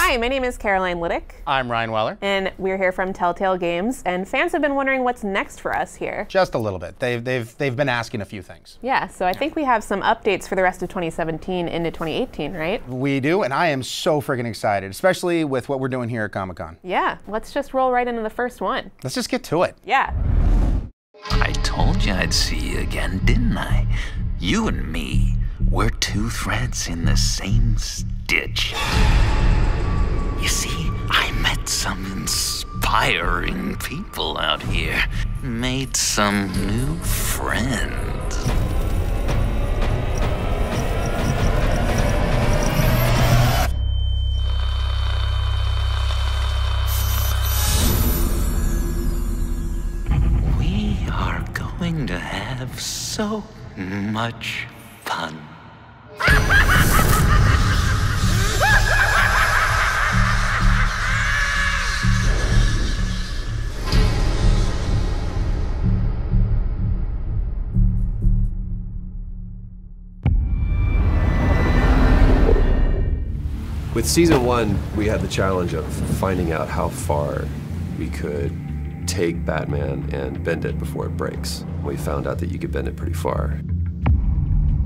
Hi, my name is Caroline Liddick. I'm Ryan Weller. And we're here from Telltale Games, and fans have been wondering what's next for us here. Just a little bit. They've been asking a few things. Yeah, so I think we have some updates for the rest of 2017 into 2018, right? We do, and I am so friggin' excited, especially with what we're doing here at Comic-Con. Yeah, let's just roll right into the first one. Let's just get to it. Yeah. I told you I'd see you again, didn't I? You and me, we're two threads in the same stitch. You see, I met some inspiring people out here. Made some new friends. We are going to have so much fun. With season 1, we had the challenge of finding out how far we could take Batman and bend it before it breaks. We found out that you could bend it pretty far.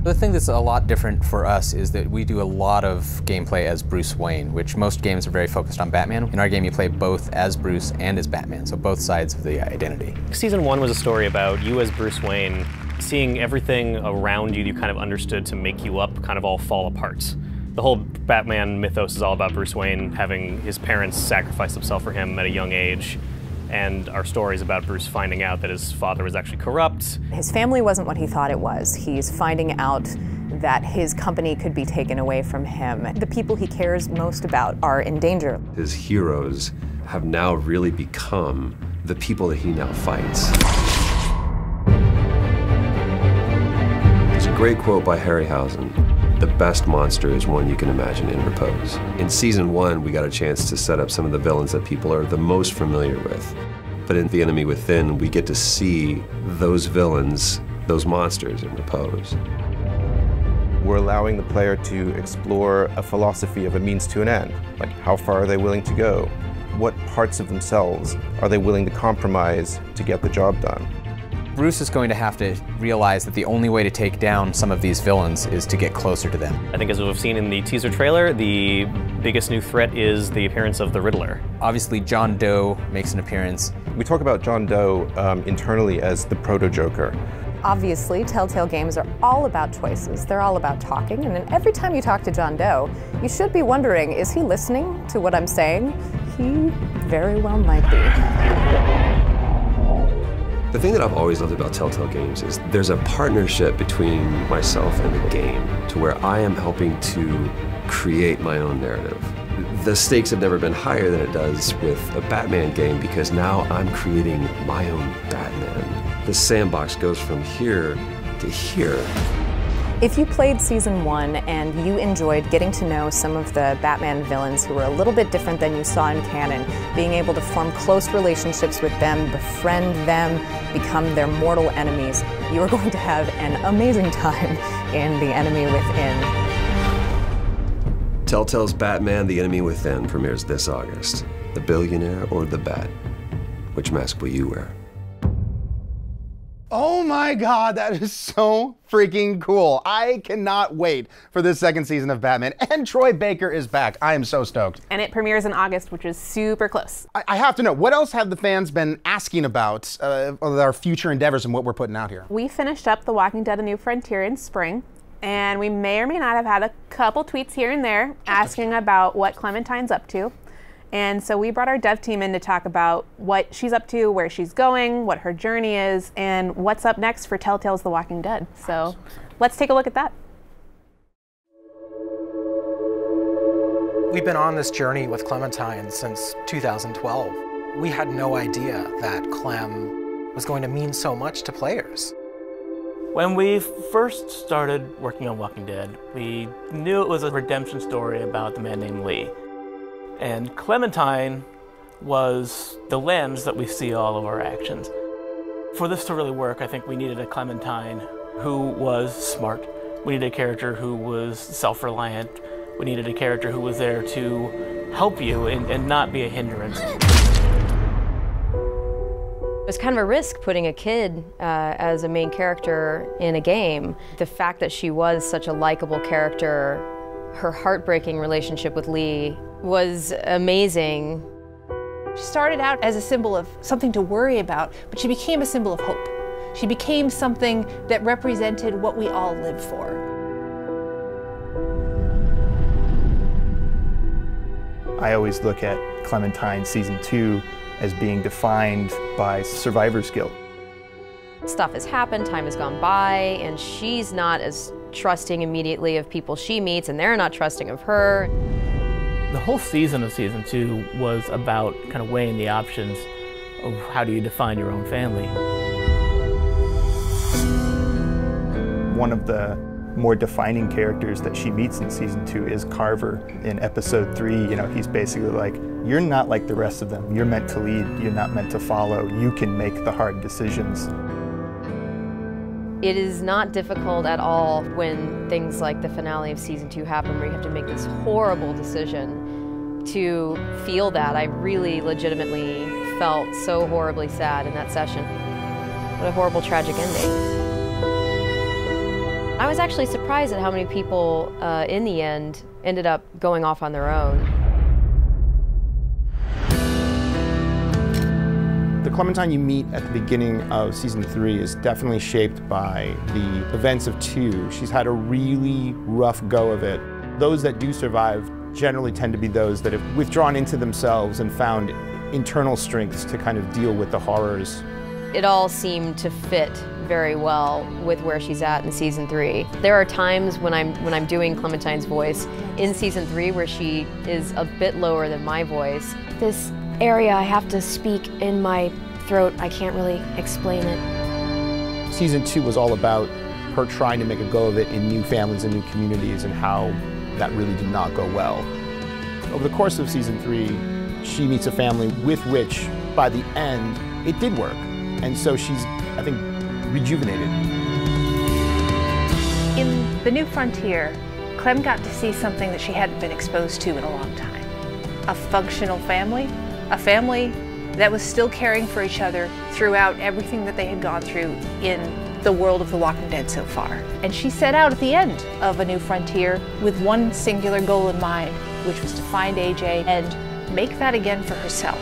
The thing that's a lot different for us is that we do a lot of gameplay as Bruce Wayne, which most games are very focused on Batman. In our game, you play both as Bruce and as Batman, so both sides of the identity. Season 1 was a story about you as Bruce Wayne, seeing everything around you kind of understood to make you up kind of all fall apart. The whole Batman mythos is all about Bruce Wayne having his parents sacrifice themselves for him at a young age. And our story is about Bruce finding out that his father was actually corrupt. His family wasn't what he thought it was. He's finding out that his company could be taken away from him. The people he cares most about are in danger. His heroes have now really become the people that he now fights. There's a great quote by Harryhausen. The best monster is one you can imagine in repose. In season 1, we got a chance to set up some of the villains that people are the most familiar with. But in The Enemy Within, we get to see those villains, those monsters in repose. We're allowing the player to explore a philosophy of a means to an end. Like, how far are they willing to go? What parts of themselves are they willing to compromise to get the job done? Bruce is going to have to realize that the only way to take down some of these villains is to get closer to them. I think as we've seen in the teaser trailer, the biggest new threat is the appearance of the Riddler. Obviously, John Doe makes an appearance. We talk about John Doe internally as the proto-Joker. Obviously, Telltale Games are all about choices. They're all about talking, and then every time you talk to John Doe, you should be wondering, is he listening to what I'm saying? He very well might be. The thing that I've always loved about Telltale Games is there's a partnership between myself and the game to where I am helping to create my own narrative. The stakes have never been higher than it does with a Batman game because now I'm creating my own Batman. The sandbox goes from here to here. If you played season 1 and you enjoyed getting to know some of the Batman villains who were a little bit different than you saw in canon, being able to form close relationships with them, befriend them, become their mortal enemies, you are going to have an amazing time in The Enemy Within. Telltale's Batman: The Enemy Within premieres this August. The billionaire or the bat? Which mask will you wear? Oh my God, that is so freaking cool. I cannot wait for this second season of Batman. And Troy Baker is back. I am so stoked. And it premieres in August, which is super close. I have to know, what else have the fans been asking about our future endeavors and what we're putting out here? We finished up The Walking Dead: A New Frontier in spring, and we may or may not have had a couple tweets here and there asking about what Clementine's up to. And so we brought our dev team in to talk about what she's up to, where she's going, what her journey is, and what's up next for Telltale's The Walking Dead. So let's take a look at that. We've been on this journey with Clementine since 2012. We had no idea that Clem was going to mean so much to players. When we first started working on Walking Dead, we knew it was a redemption story about the man named Lee. And Clementine was the lens that we see all of our actions. For this to really work, I think we needed a Clementine who was smart. We needed a character who was self-reliant. We needed a character who was there to help you and not be a hindrance. It was kind of a risk putting a kid as a main character in a game. The fact that she was such a likable character, her heartbreaking relationship with Lee was amazing. She started out as a symbol of something to worry about, but she became a symbol of hope. She became something that represented what we all live for. I always look at Clementine Season 2 as being defined by survivor's guilt. Stuff has happened, time has gone by, and she's not as trusting immediately of people she meets, and they're not trusting of her. The whole season of Season 2 was about kind of weighing the options of how do you define your own family. One of the more defining characters that she meets in Season 2 is Carver. In Episode 3, you know, he's basically like, you're not like the rest of them. You're meant to lead, you're not meant to follow. You can make the hard decisions. It is not difficult at all when things like the finale of Season 2 happen, where you have to make this horrible decision to feel that. I really legitimately felt so horribly sad in that session. What a horrible, tragic ending. I was actually surprised at how many people in the end ended up going off on their own. The Clementine you meet at the beginning of Season 3 is definitely shaped by the events of 2. She's had a really rough go of it. Those that do survive generally tend to be those that have withdrawn into themselves and found internal strengths to kind of deal with the horrors. It all seemed to fit very well with where she's at in Season 3. There are times when I'm doing Clementine's voice in Season 3 where she is a bit lower than my voice. This area I have to speak in my throat, I can't really explain it. Season 2 was all about her trying to make a go of it in new families and new communities, and how that really did not go well. Over the course of Season 3, she meets a family with which, by the end, it did work. And so she's, I think, rejuvenated. In The New Frontier, Clem got to see something that she hadn't been exposed to in a long time. A functional family, a family that was still caring for each other throughout everything that they had gone through in the world of The Walking Dead so far. And she set out at the end of A New Frontier with one singular goal in mind, which was to find AJ and make that again for herself.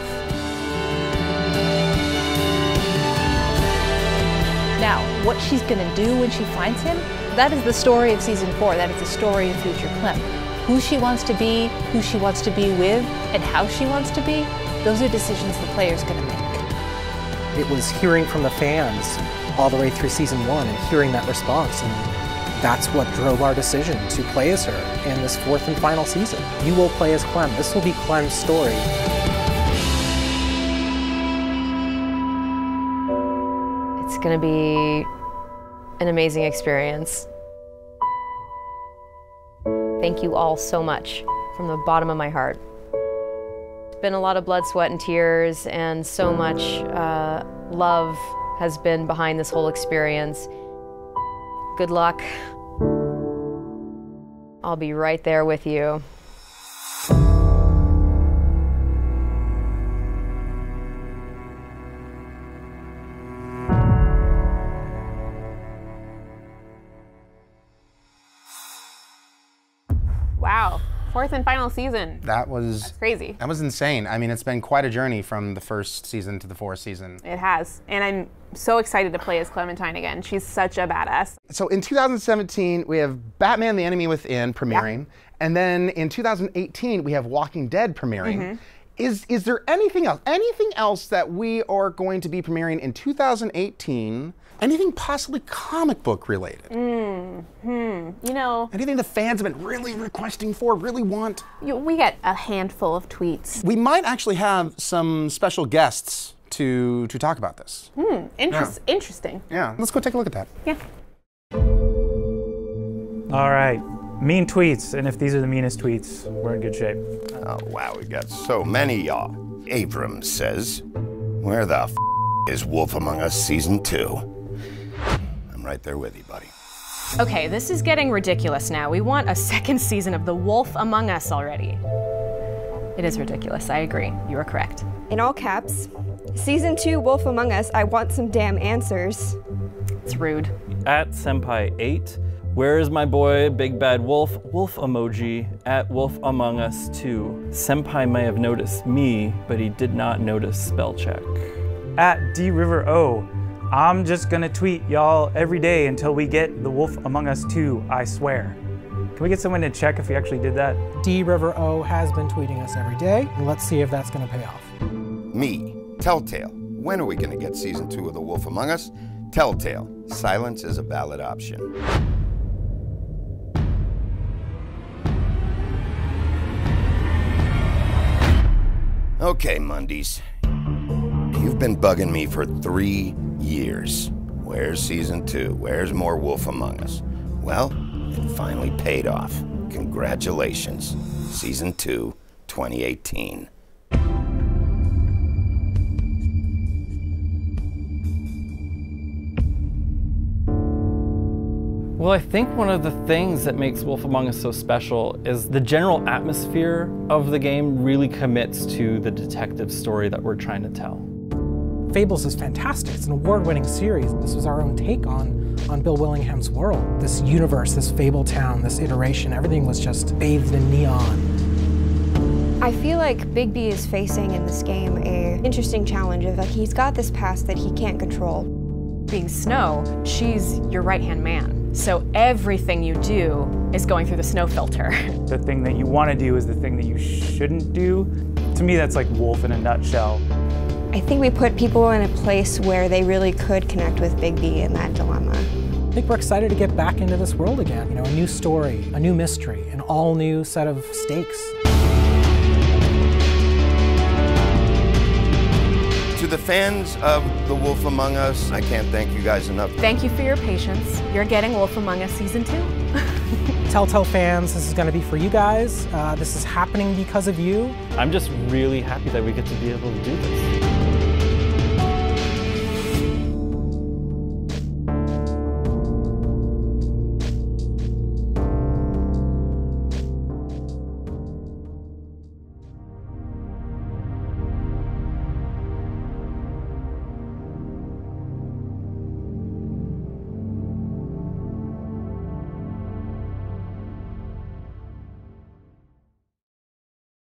Now, what she's gonna do when she finds him, that is the story of Season 4. That is the story of future Clem. Who she wants to be, who she wants to be with, and how she wants to be, those are decisions the player's gonna make. It was hearing from the fans all the way through Season 1 and hearing that response, and that's what drove our decision to play as her in this 4th and final season. You will play as Clem. This will be Clem's story. It's gonna be an amazing experience. Thank you all so much from the bottom of my heart. It's been a lot of blood, sweat, and tears, and so much love has been behind this whole experience. Good luck. I'll be right there with you. Wow. 4th and final season. That's crazy. That was insane. I mean, it's been quite a journey from the 1st season to the 4th season. It has. And I'm so excited to play as Clementine again. She's such a badass. So in 2017, we have Batman: The Enemy Within premiering. Yeah. And then in 2018, we have Walking Dead premiering. Mm-hmm. Is there anything else? Anything else that we are going to be premiering in 2018? Anything possibly comic book related? You know. Anything the fans have been really requesting for, really want? We get a handful of tweets. We might actually have some special guests to talk about this. Interesting. Yeah, let's go take a look at that. Yeah. All right. Mean tweets, and if these are the meanest tweets, we're in good shape. Oh, wow, we got so many, y'all. Abrams says, where the f is Wolf Among Us Season 2? I'm right there with you, buddy. Okay, this is getting ridiculous now. We want a 2nd season of The Wolf Among Us already. It is ridiculous. I agree. You are correct. In all caps, Season 2 Wolf Among Us, I want some damn answers. It's rude. At Senpai8, where is my boy, Big Bad Wolf? Wolf emoji, at Wolf Among Us 2. Senpai may have noticed me, but he did not notice spell check. At DRiverO, I'm just gonna tweet y'all every day until we get the Wolf Among Us 2, I swear. Can we get someone to check if we actually did that? DRiverO has been tweeting us every day, and let's see if that's gonna pay off. Me, Telltale. When are we gonna get Season 2 of The Wolf Among Us? Telltale. Silence is a valid option. Okay, Mundies. You've been bugging me for 3 years. Where's Season 2? Where's more Wolf Among Us? Well, it finally paid off. Congratulations. Season 2, 2018. Well, I think one of the things that makes Wolf Among Us so special is the general atmosphere of the game really commits to the detective story that we're trying to tell. Fables is fantastic. It's an award-winning series. This was our own take on Bill Willingham's world. This universe, this Fable town, this iteration, everything was just bathed in neon. I feel like Big B is facing in this game an interesting challenge of like he's got this past that he can't control. Being Snow, she's your right-hand man. So everything you do is going through the Snow filter. The thing that you want to do is the thing that you shouldn't do. To me, that's like Wolf in a nutshell. I think we put people in a place where they really could connect with Big B in that dilemma. I think we're excited to get back into this world again. You know, a new story, a new mystery, an all new set of stakes. To the fans of The Wolf Among Us, I can't thank you guys enough. Thank you for your patience. You're getting Wolf Among Us Season 2. Telltale fans, this is going to be for you guys. This is happening because of you. I'm just really happy that we get to be able to do this.